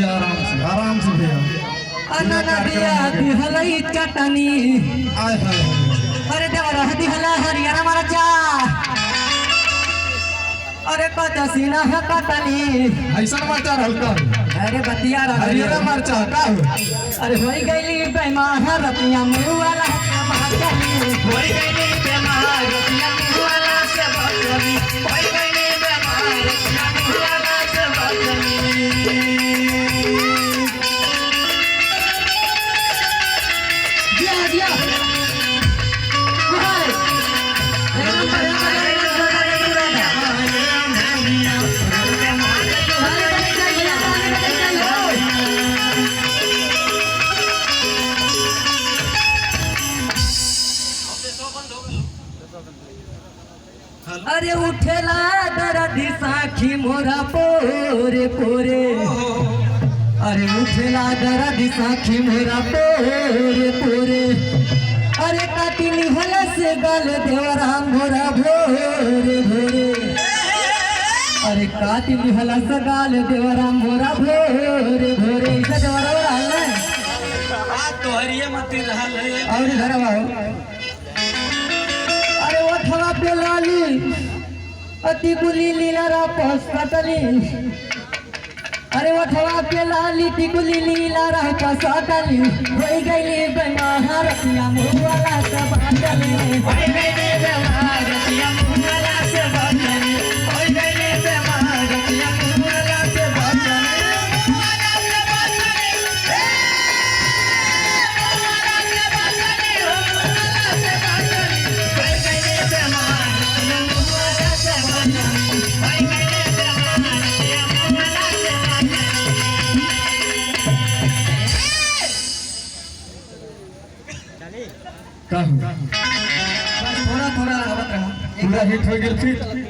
भैया आराम से भैया। अनना दिया दिहलई चटनी आय हाय अरे देवरा दिहला हरियाणा मरचा अरे कत सीना है कटनी ऐसा मरचा हल्का अरे बतिया हरियाणा मरचा का अरे होई गईली बेमार रतिया मुवाला से बाचली होई गईली बेमार रतिया मुवाला से बाचली होई गईली बेमार रतिया मुवाला से बाचली दिया दिया हाय अरे उठेला दरदी साखी मोरा पोरे पोरे अरे उठेला दरदी साखी मोरा पोरे पोरे अरे काटिली हला से गल देवरा मोरा भोरे भोरे अरे काटिली हला से गल देवरा मोरा भोरे भोरे इधर देवरा रहल है तो हरिये मती रहल है और घर आओ अरे ओठवा पे लाली अति गुली लीला रा पसकटली अरे ओठवा पे लाली टिकुली लीला रा पसकटली होई गईली बेमार रतिया मुवाला से बाटली होई गईली बेमार रतिया मुवाला से बाटली होई गईली बेमार रतिया मुवाला से बाटली थोड़ा थोड़ा आवत रहा पूरा हिट हो गया फिर